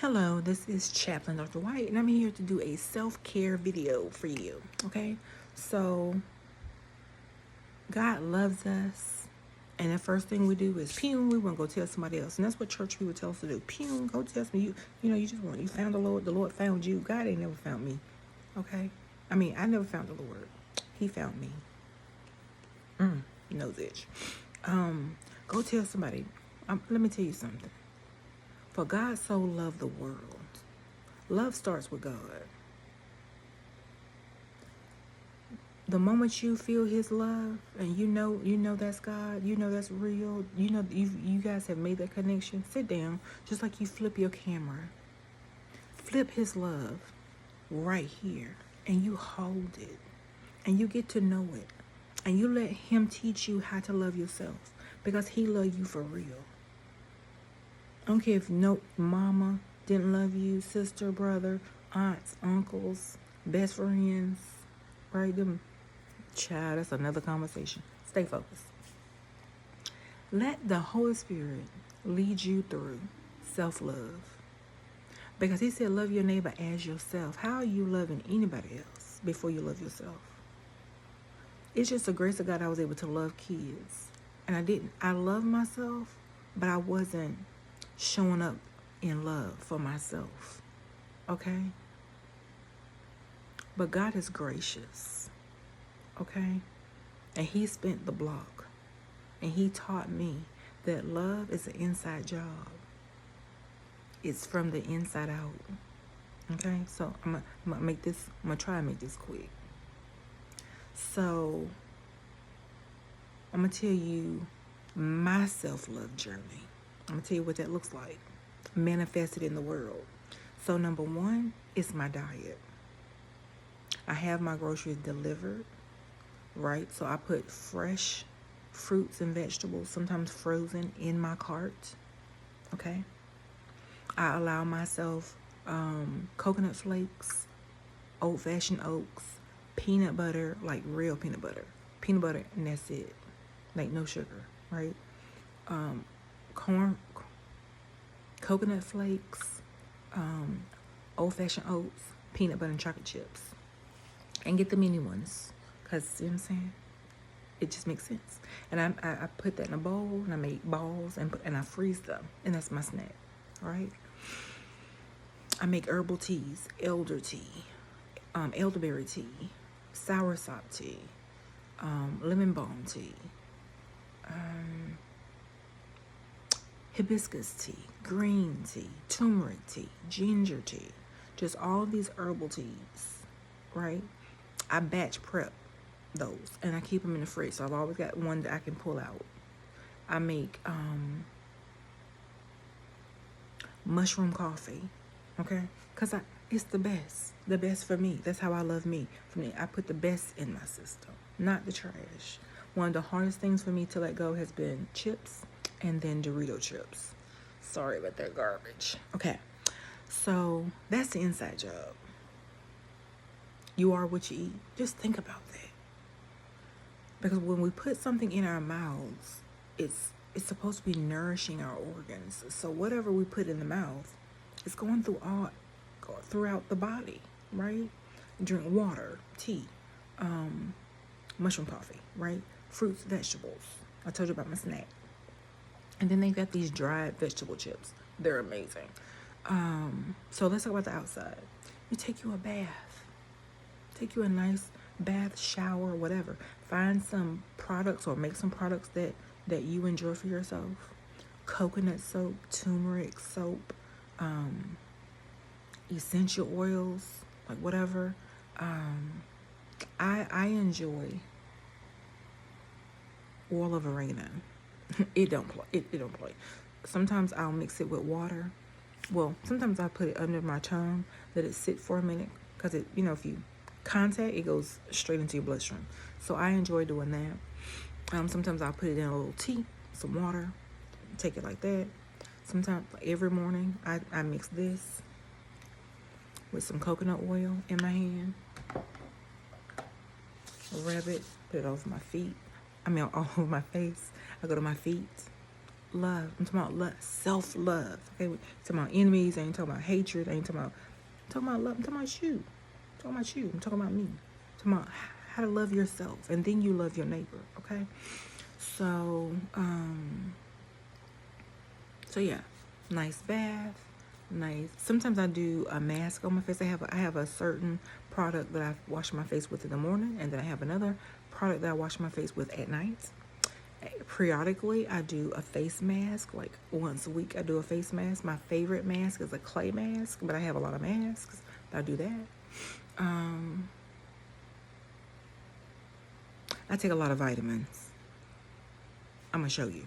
Hello, this is Chaplain Dr. White, and I'm here to do a self-care video for you. Okay, so God loves us, and the first thing we do is pew. We want to go tell somebody else, and that's what church people tell us to do. Pew, go tell somebody. You found the Lord. The Lord found you. God ain't never found me. Okay, I never found the Lord. He found me. Nose itch. Go tell somebody. Let me tell you something. For God so loved the world. Love starts with God. The moment you feel His love, and you know that's God, you know that's real, you guys have made that connection. Sit down, just like you flip your camera. Flip His love right here, and you hold it, and you get to know it, and you let Him teach you how to love yourself, because He loves you for real. I don't care if no mama didn't love you, sister, brother, aunts, uncles, best friends, right? Them child, that's another conversation. Stay focused. Let the Holy Spirit lead you through self-love. Because He said, love your neighbor as yourself. How are you loving anybody else before you love yourself? It's just the grace of God I was able to love kids. And I love myself, but I wasn't showing up in love for myself. Okay? But God is gracious. Okay? And He spent the block. And He taught me that love is an inside job. It's from the inside out. Okay? So I'm gonna try and make this quick. So I'm gonna tell you my self-love journey. I'm gonna tell you what that looks like. Manifested in the world. So number one is my diet. I have my groceries delivered, right? So I put fresh fruits and vegetables, sometimes frozen, in my cart. Okay? I allow myself coconut flakes, old-fashioned oats, peanut butter, like real peanut butter, and that's it. Like no sugar, right? Coconut flakes, old-fashioned oats, peanut butter, and chocolate chips. And get the mini ones, because, you know what I'm saying? It just makes sense. And I put that in a bowl, and I make balls, and I freeze them. And that's my snack, all right? I make herbal teas, elder tea, elderberry tea, soursop tea, lemon balm tea, hibiscus tea, green tea, turmeric tea, ginger tea, just all these herbal teas, right? I batch prep those, and I keep them in the fridge, so I've always got one that I can pull out. I make mushroom coffee, okay? Because it's the best for me. That's how I love me. For me, I put the best in my system, not the trash. One of the hardest things for me to let go has been chips, and then Dorito chips. Sorry about that garbage. Okay, so that's the inside job. You are what you eat. Just think about that. Because when we put something in our mouths, it's supposed to be nourishing our organs. So whatever we put in the mouth, it's going throughout the body, right? Drink water, tea, mushroom coffee, right? Fruits, vegetables. I told you about my snack. And then they got these dried vegetable chips. They're amazing. So let's talk about the outside. You take you a bath. Take you a nice bath, shower, whatever. Find some products or make some products that you enjoy for yourself. Coconut soap, turmeric soap, essential oils, like whatever. I enjoy oil of arena. It don't play. Sometimes I'll mix it with water. Well, sometimes I put it under my tongue, let it sit for a minute, because if you contact, it goes straight into your bloodstream. So I enjoy doing that. Sometimes I'll put it in a little tea, some water, take it like that. Sometimes, every morning, I mix this with some coconut oil in my hand, rub it, put it over my feet. All over my face. I go to my feet, love. I'm talking about love, self-love. Okay, I'm talking about enemies. I ain't talking about hatred. I ain't talking about love. I'm talking about you. I'm talking about you. I'm talking about me. I'm talking about how to love yourself, and then you love your neighbor. Okay, so so yeah, nice bath, nice. Sometimes I do a mask on my face. I have a certain product that I wash my face with in the morning, and then I have another product that I wash my face with at night. Periodically, I do a face mask. Like once a week, I do a face mask. My favorite mask is a clay mask, but I have a lot of masks. But I do that. I take a lot of vitamins. I'm gonna show you.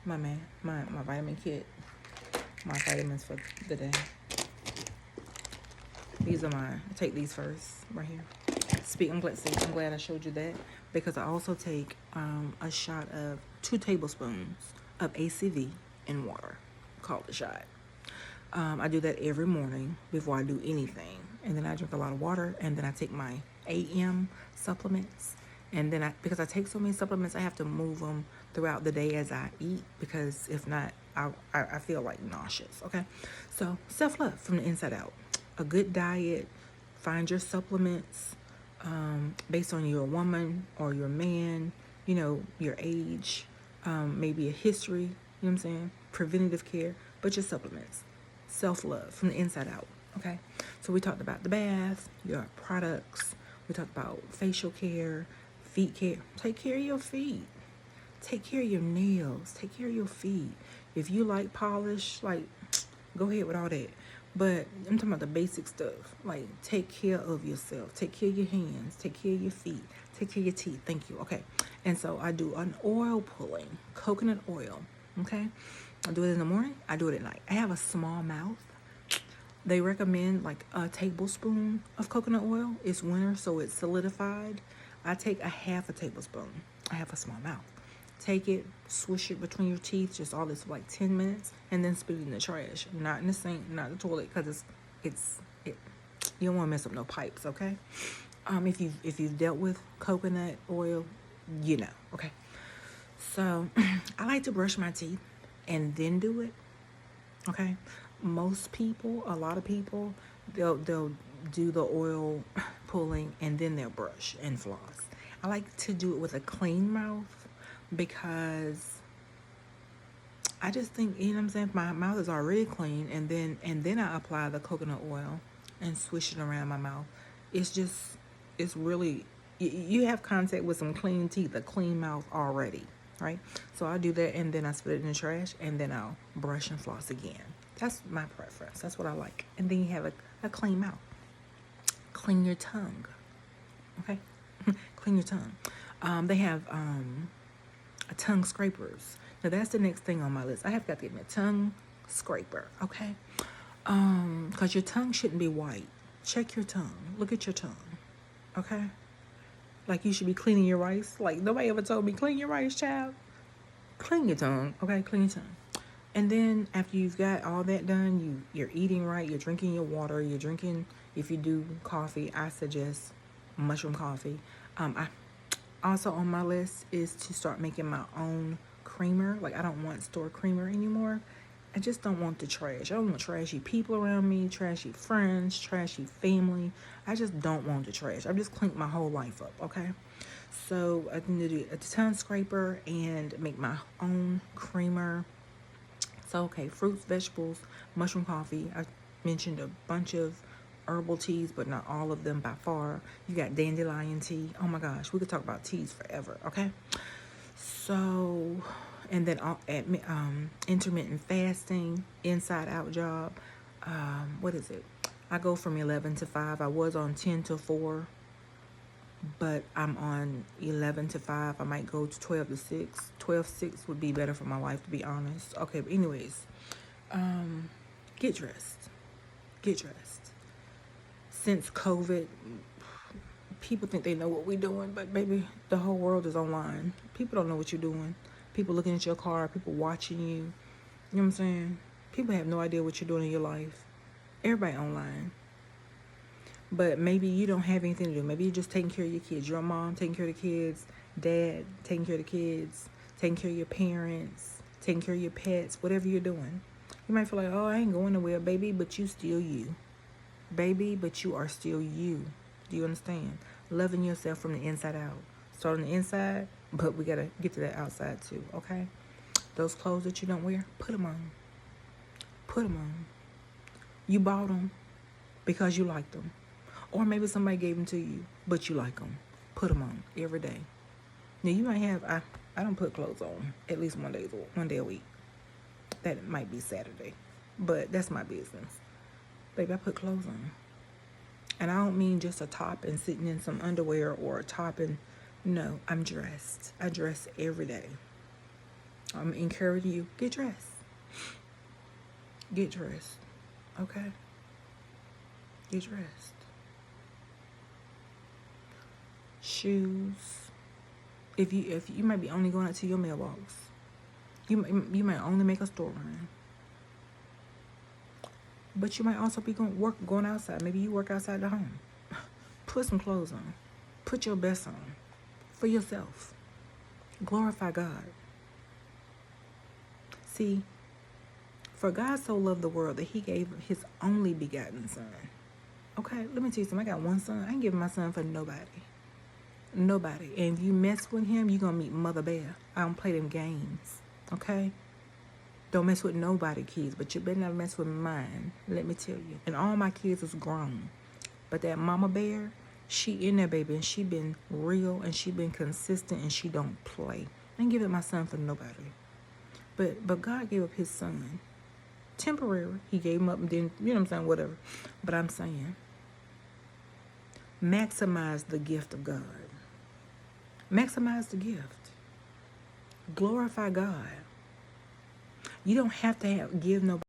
My vitamin kit, my vitamins for the day. These are mine. I take these first, right here. I'm glad I showed you that, because I also take a shot of 2 tablespoons of ACV in water, called a shot. I do that every morning before I do anything, and then I drink a lot of water, and then I take my AM supplements, and then because I take so many supplements, I have to move them throughout the day as I eat, because if not, I feel like nauseous. Okay, so self-love from the inside out. A good diet, find your supplements based on your woman or your man, your age, maybe a history, you know what I'm saying, preventative care, but your supplements. Self-love from the inside out. Okay, so we talked about the bath, your products, we talked about facial care, feet care. Take care of your feet, take care of your nails, take care of your feet. If you like polish, like, go ahead with all that, but I'm talking about the basic stuff. Like, take care of yourself, take care of your hands, take care of your feet, take care of your teeth. Thank you. Okay, and so I do an oil pulling, coconut oil. Okay, I do it in the morning, I do it at night. I have a small mouth. They recommend like a tablespoon of coconut oil. It's winter, so it's solidified. I take a half a tablespoon. I have a small mouth. Take it, swish it between your teeth, just all this for like 10 minutes, and then spit it in the trash. Not in the sink, not the toilet, because you don't want to mess up no pipes, okay? If you've dealt with coconut oil, you know, okay? So I like to brush my teeth and then do it. Okay, most people, a lot of people, they'll do the oil pulling and then they'll brush and floss. I like to do it with a clean mouth, because I just think, you know what I'm saying, my mouth is already clean, and then I apply the coconut oil and swish it around my mouth. It's really, you have contact with some clean teeth, a clean mouth already, right? So I'll do that, and then I spit it in the trash, and then I'll brush and floss again. That's my preference. That's what I like. And then you have a clean mouth. Clean your tongue. Okay? Clean your tongue. They have tongue scrapers. Now that's the next thing on my list. I have got to get me a tongue scraper. Okay? Because your tongue shouldn't be white. Check your tongue. Look at your tongue. Okay? Like, you should be cleaning your rice. Like, nobody ever told me, clean your rice, child. Clean your tongue. Okay? Clean your tongue. And then after you've got all that done, you're eating right, you're drinking your water, you're drinking, if you do coffee, I suggest mushroom coffee. I also, on my list is to start making my own creamer. Like, I don't want store creamer anymore. I just don't want the trash. I don't want trashy people around me, trashy friends, trashy family. I just don't want the trash. I've just cleaned my whole life up, okay? So I need to do a tongue scraper and make my own creamer. So, okay, fruits, vegetables, mushroom coffee. I mentioned a bunch of herbal teas, but not all of them by far. You got dandelion tea. Oh my gosh, we could talk about teas forever, okay? So, and then intermittent fasting, inside out job. What is it? I go from 11 to 5. I was on 10 to 4, but I'm on 11 to 5. I might go to 12 to 6. 12-6 would be better for my life, to be honest. Okay, but anyways, get dressed. Get dressed. Since COVID, people think they know what we're doing, but baby, the whole world is online. People don't know what you're doing. People looking at your car, people watching you. You know what I'm saying? People have no idea what you're doing in your life. Everybody online. But maybe you don't have anything to do. Maybe you're just taking care of your kids. You're a mom taking care of the kids, dad taking care of the kids, taking care of your parents, taking care of your pets, whatever you're doing. You might feel like, oh, I ain't going nowhere, baby, but you still you. Baby, but you are still you. Do you understand? Loving yourself from the inside out. Start on the inside, but we got to get to that outside too, okay? Those clothes that you don't wear, put them on. Put them on. You bought them because you like them. Or maybe somebody gave them to you, but you like them. Put them on every day. Now, you might have, I don't put clothes on at least one day a week. That might be Saturday, but that's my business. Baby, I put clothes on. And I don't mean just a top and sitting in some underwear or a top and, no, I'm dressed. I dress every day. I'm encouraging you, get dressed. Get dressed, okay? Get dressed. Shoes. If you might be only going out to your mailbox, you might only make a store run. But you might also be going outside. Maybe you work outside the home. Put some clothes on. Put your best on for yourself. Glorify God. See, for God so loved the world that he gave his only begotten son. Okay, let me tell you something. I got one son. I ain't giving my son for nobody. Nobody. And if you mess with him, you're going to meet Mother Bear. I don't play them games. Okay? Don't mess with nobody kids, but you better not mess with mine. Let me tell you. And all my kids is grown. But that Mama Bear, she in there, baby, and she been real and she been consistent and she don't play. I ain't giving my son for nobody. But God gave up his son. Temporary. He gave him up and then, you know what I'm saying, whatever. But I'm saying, maximize the gift of God. Maximize the gift. Glorify God. You don't have to give nobody